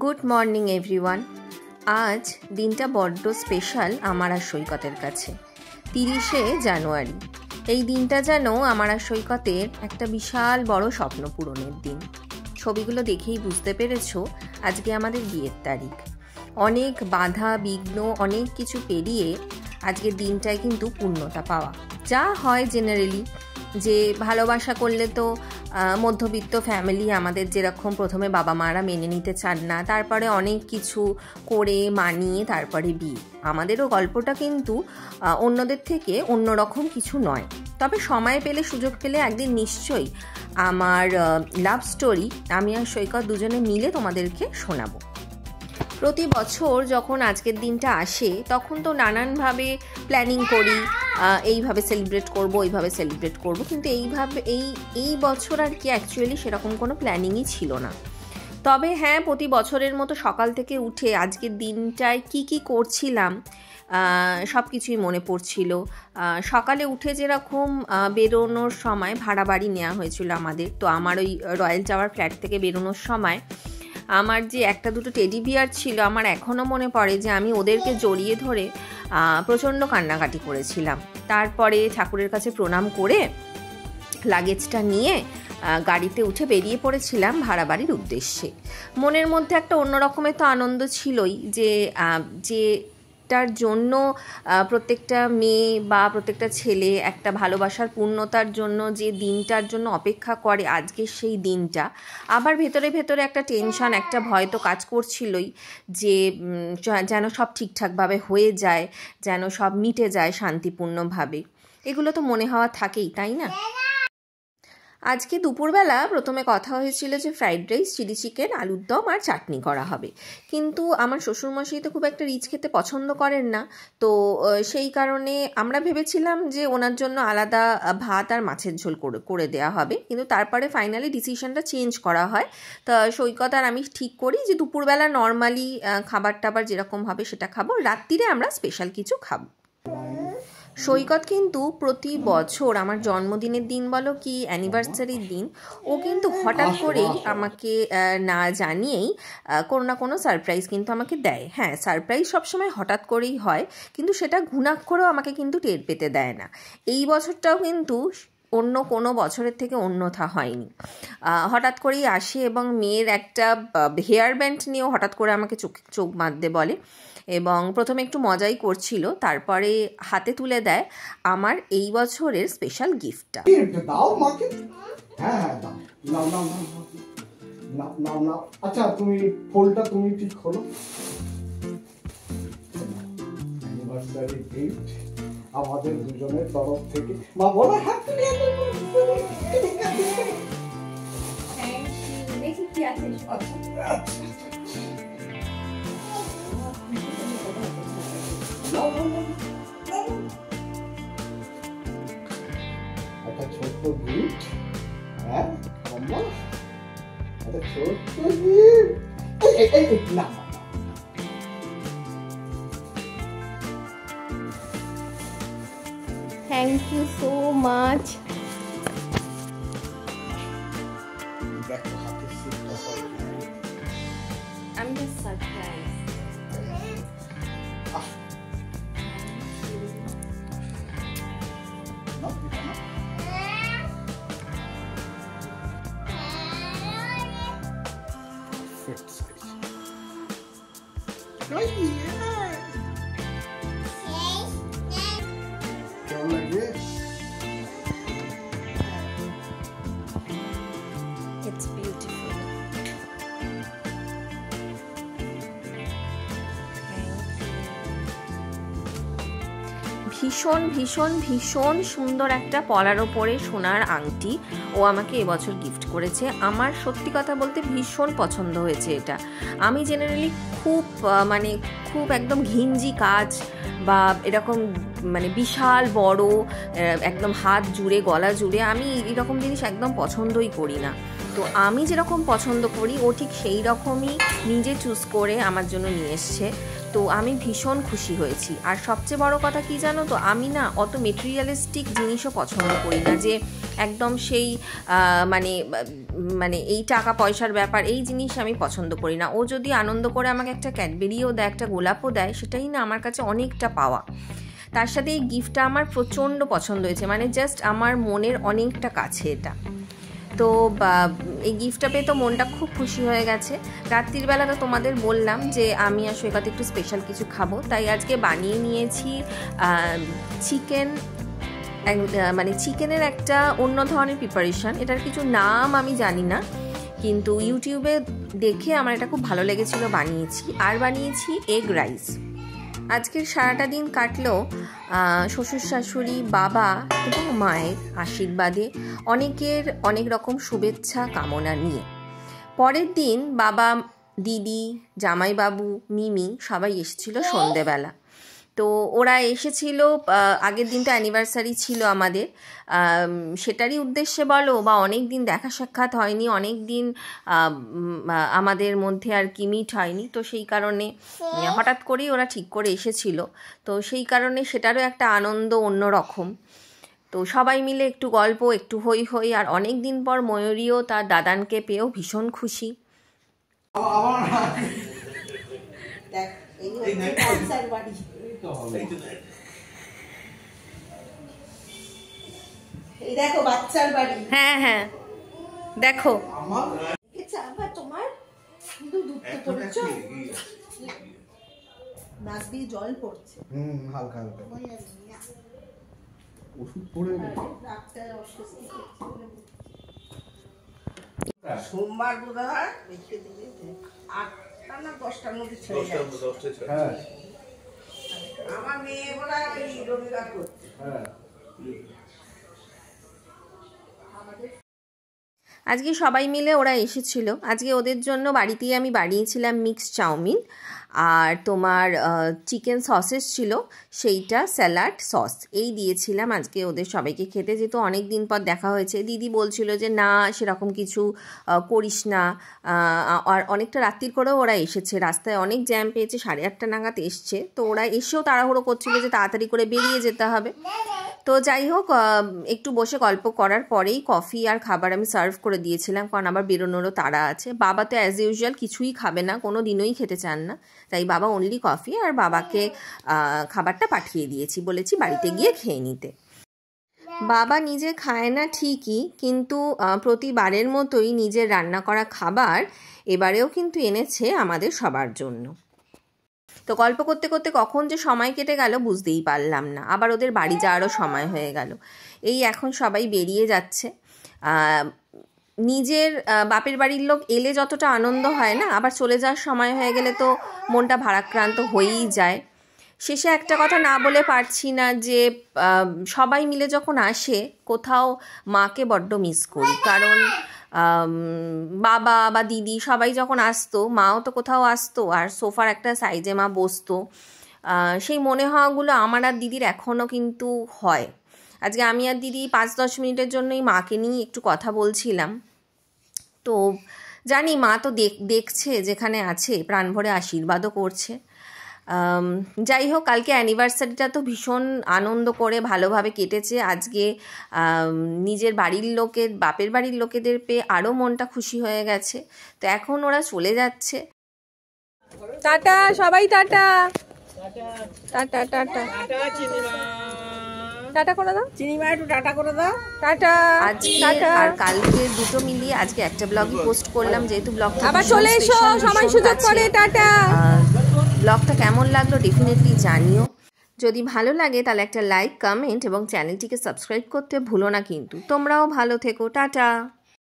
Good morning everyone. আজ দিনটা বড্ড স্পেশাল আমার আর সৈকতের কাছে। 30শে জানুয়ারি। এই দিনটা যেন আমার আর সৈকতের একটা বিশাল বড় স্বপ্ন পূরণের দিন। ছবিগুলো দেখেই বুঝতে পেরেছো আজকে আমাদের বিয়ের তারিখ। অনেক বাধা বিঘ্ন অনেক কিছু পেরিয়ে আজকের দিনটায় কিন্তু পূর্ণতা পাওয়া। যা হয় জেনারেলি যে ভালোবাসা করলে তো মধ্যবিত্ত ফ্যামিলি আমাদের যেরকম প্রথমে বাবা মারা মেনে নিতে চান না, তারপরে অনেক কিছু করে মানিয়ে তারপরে বিয়ে। আমাদেরও গল্পটা কিন্তু অন্যদের থেকে অন্যরকম কিছু নয়। তবে সময় পেলে সুযোগ পেলে একদিন নিশ্চয়ই আমার লাভ স্টোরি আমি আর সৈকত দুজনে মিলে তোমাদেরকে শোনাবো। প্রতি বছর যখন আজকের দিনটা আসে তখন তো নানানভাবে প্ল্যানিং করি, এইভাবে সেলিব্রেট করব ওইভাবে সেলিব্রেট করব, কিন্তু এই বছর আর কি অ্যাকচুয়ালি সেরকম কোনো প্ল্যানিংই ছিল না। তবে হ্যাঁ, প্রতি বছরের মতো সকাল থেকে উঠে আজকের দিনটায় কি করছিলাম সব কিছুই মনে পড়ছিল। সকালে উঠে যেরকম বেরোনোর সময় ভাড়া বাড়ি নেওয়া হয়েছিল আমাদের, তো আমার ওই রয়্যাল টাওয়ার ফ্ল্যাট থেকে বেরোনোর সময় আমার যে একটা দুটো টেডি বিয়ার ছিল, আমার এখনও মনে পড়ে যে আমি ওদেরকে জড়িয়ে ধরে প্রচণ্ড কান্নাকাটি করেছিলাম। তারপরে ঠাকুরের কাছে প্রণাম করে লাগেজটা নিয়ে গাড়িতে উঠে বেরিয়ে পড়েছিলাম ভাড়া বাড়ির উদ্দেশ্যে। মনের মধ্যে একটা অন্য রকমের তো আনন্দ ছিলই যেটার জন্য প্রত্যেকটা মেয়ে বা প্রত্যেকটা ছেলে একটা ভালোবাসার পূর্ণতার জন্য যে দিনটার জন্য অপেক্ষা করে, আজকের সেই দিনটা। আবার ভেতরে ভেতরে একটা টেনশন, একটা ভয় তো কাজ করছিলই যে যেন সব ঠিকঠাকভাবে হয়ে যায়, যেন সব মিটে যায় শান্তিপূর্ণভাবে। এগুলো তো মনে হওয়া থাকেই, তাই না? আজকে দুপুরবেলা প্রথমে কথা হয়েছিল যে ফ্রাইড রাইস, চিলি চিকেন, আলুর দম আর চাটনি করা হবে, কিন্তু আমার শ্বশুরমশাই তো খুব একটা রিচ খেতে পছন্দ করেন না, তো সেই কারণে আমরা ভেবেছিলাম যে ওনার জন্য আলাদা ভাত আর মাছের ঝোল করে দেওয়া হবে, কিন্তু তারপরে ফাইনালি ডিসিশনটা চেঞ্জ করা হয়। তা সৈকত আর আমি ঠিক করি যে দুপুরবেলা নর্মালি খাবার টাবার যেরকম হবে সেটা খাবো, রাত্রিরে আমরা স্পেশাল কিছু খাবো। সৈকত কিন্তু প্রতি বছর আমার জন্মদিনের দিন বলো কি অ্যানিভার্সারির দিন, ও কিন্তু হঠাৎ করেই আমাকে না জানিয়েই কোনো না কোনো সারপ্রাইজ কিন্তু আমাকে দেয়। হ্যাঁ, সারপ্রাইজ সবসময় হঠাৎ করেই হয়, কিন্তু সেটা ঘুণাক্ষরেও আমাকে কিন্তু টের পেতে দেয় না। এই বছরটাও কিন্তু অন্য কোনো বছরের থেকে অন্যথা হয়নি। হঠাৎ করেই আসে এবং মেয়ের একটা হেয়ার ব্যান্ড নিয়েও হঠাৎ করে আমাকে চোখ বাঁধতে বলে, এবং প্রথমে একটু মজাই করছিল, তারপরে হাতে তুলে দেয় আমার এই বছরের স্পেশাল গিফটটা। আচ্ছা, তুমি ফুলটা তুমি ঠিক খোলো। অ্যানিভার্সারি গিফট আমাদের দুজনের তরফ থেকে। মা বলো হ্যাপি দেখি কি আছে। একটা ছোট্ট গিফট, হ্যাঁ আম্মা, একটা ছোট্ট গিফট। না থ্যাংক ইউ সো মাচ। আমি জাস্ট সারপ্রাইজ। কেমন লাগে? It's beautiful. ভীষণ ভীষণ ভীষণ সুন্দর একটা পলার ওপরে সোনার আংটি ও আমাকে এবছর গিফট করেছে। আমার সত্যি কথা বলতে ভীষণ পছন্দ হয়েছে এটা। আমি জেনারেলি খুব একদম ঘিঞ্জি কাজ বা এরকম মানে বিশাল বড় একদম হাত জুড়ে গলা জুড়ে, আমি এরকম জিনিস একদম পছন্দই করি না। তো আমি যেরকম পছন্দ করি ও ঠিক সেই রকমই নিজে চুজ করে আমার জন্য নিয়ে এসছে। তো আমি ভীষণ খুশি হয়েছি। আর সবচেয়ে বড় কথা কি জানো তো, আমি না অত মেটেরিয়ালিস্টিক জিনিসও পছন্দ করি না, যে একদম সেই মানে মানে এই টাকা পয়সার ব্যাপার, এই জিনিস আমি পছন্দ করি না। ও যদি আনন্দ করে আমাকে একটা ক্যাডবেরিও দেয়, একটা গোলাপও দেয়, সেটাই না আমার কাছে অনেকটা পাওয়া। তার সাথে এই গিফটটা আমার প্রচণ্ড পছন্দ হয়েছে, মানে জাস্ট আমার মনের অনেকটা কাছে এটা। তো এই গিফটটা পেয়ে তো মনটা খুব খুশি হয়ে গেছে। রাত্রির বেলা তো তোমাদের বললাম যে আমি আর সৈকত একটু স্পেশাল কিছু খাবো, তাই আজকে বানিয়ে নিয়েছি চিকেন, মানে চিকেনের একটা অন্য ধরনের প্রিপারেশান। এটার কিছু নাম আমি জানি না, কিন্তু ইউটিউবে দেখে আমার এটা খুব ভালো লেগেছিল, বানিয়েছি। আর বানিয়েছি এগ রাইস। আজকের সারাটা দিন কাটলো শ্বশুর শাশুড়ি, বাবা এবং মায়ের আশীর্বাদে, অনেকের অনেক রকম শুভেচ্ছা কামনা নিয়ে। পরের দিন বাবা, দিদি, জামাইবাবু, মিমি সবাই এসেছিল সন্ধেবেলা। তো ওরা এসেছিল, আগের দিনটা অ্যানিভার্সারি ছিল আমাদের, সেটারই উদ্দেশ্যে বলো বা অনেক দিন দেখা সাক্ষাৎ হয়নি, অনেক দিন আমাদের মধ্যে আর কি মিট হয়নি। তো সেই কারণে হঠাৎ করেই ওরা ঠিক করে এসেছিল। তো সেই কারণে সেটারও একটা আনন্দ অন্যরকম। তো সবাই মিলে একটু গল্প, একটু হই হই। আর অনেক দিন পর ময়ূরীও তার দাদানকে পেয়েও ভীষণ খুশি। দেখো বাচ্চার বাড়ি, হ্যাঁ হ্যাঁ দেখো তোমার কিন্তু দুধ পড়েছ, নাক দিয়ে জল পড়ছে, হালকা হালকা ওষুধ পড়ে ডাক্তার অস্বস্তি করছে। সোমবার বোধহয় রেখে দিলে 8টা না 10টার মধ্যে ছেড়ে যাচ্ছে। হ্যাঁ আমার মেয়ে বলা ওই রবিবার করছে। হ্যাঁ আজকে সবাই মিলে ওরা এসেছিল। আজকে ওদের জন্য বাড়িতেই আমি বানিয়েছিলাম মিক্স চাউমিন, আর তোমার চিকেন সসেস ছিল, সেইটা স্যালাড সস এই দিয়েছিলাম আজকে ওদের সবাইকে খেতে। যেহেতু অনেক দিন পর দেখা হয়েছে, দিদি বলছিল যে না সেরকম কিছু করিস না। আর অনেকটা রাত্রির করেও ওরা এসেছে, রাস্তায় অনেক জ্যাম পেয়েছে, 8:30 নাগাদ এসছে। তো ওরা এসেও তাড়াহুড়ো করছিল যে তাড়াতাড়ি করে বেরিয়ে যেতে হবে। তো যাই হোক, একটু বসে গল্প করার পরেই কফি আর খাবার আমি সার্ভ করে দিয়েছিলাম, কারণ আবার বেরোনোরও তাড়া আছে। বাবা তো অ্যাজ ইউজুয়াল কিছুই খাবে না, কোনো দিনই খেতে চান না, তাই বাবা অনলি কফি, আর বাবাকে খাবারটা পাঠিয়ে দিয়েছি, বলেছি বাড়িতে গিয়ে খেয়ে নিতে। বাবা নিজে খায় না ঠিকই, কিন্তু প্রতিবারের মতোই নিজের রান্না করা খাবার এবারেও কিন্তু এনেছে আমাদের সবার জন্য। তো গল্প করতে করতে কখন যে সময় কেটে গেল বুঝতেই পারলাম না। আবার ওদের বাড়ি যাওয়ারও সময় হয়ে গেল। এই এখন সবাই বেরিয়ে যাচ্ছে। নিজের বাপের বাড়ির লোক এলে যতটা আনন্দ হয় না, আবার চলে যাওয়ার সময় হয়ে গেলে তো মনটা ভারাক্রান্ত হয়েই যায়। শেষে একটা কথা না বলে পারছি না যে সবাই মিলে যখন আসে কোথাও মাকে বড্ড মিস করি, কারণ বাবা বা দিদি সবাই যখন আসতো, মাও তো কোথাও আসতো, আর সোফার একটা সাইজে মা বসতো। সেই মনে হওয়াগুলো আমার আর দিদির এখনও কিন্তু হয়। আজকে আমি আর দিদি 5-10 মিনিটের জন্যই মাকে নিয়ে একটু কথা বলছিলাম। তো জানি মা তো দেখছে যেখানে আছে, প্রাণ ভরে আশীর্বাদও করছে। যাই হোক, কালকে অ্যানিভার্সারিটা তো ভীষণ আনন্দ করে ভালোভাবে কেটেছে। আজকে নিজের বাড়ির লোকের, বাপের বাড়ির লোকেদের পেয়ে আরও মনটা খুশি হয়ে গেছে। তো এখন ওরা চলে যাচ্ছে। টাটা সবাই, টাটা টাটা টাটা টাটা করে দাও, চিনিমা একটু টাটা করে দাও, টাটা। আজকে আর কালকে দুটো মিলিয়ে আজকে একটা ব্লগই পোস্ট করলাম, যেহেতু ব্লগটা আবার চলে এসো সময় সুযোগ করে। টাটা। ব্লগটা কেমন লাগলো ডেফিনেটলি জানিও। যদি ভালো লাগে তাহলে একটা লাইক, কমেন্ট এবং চ্যানেলটিকে সাবস্ক্রাইব করতে ভুলো না কিন্তু। তোমরাও ভালো থেকো, টাটা।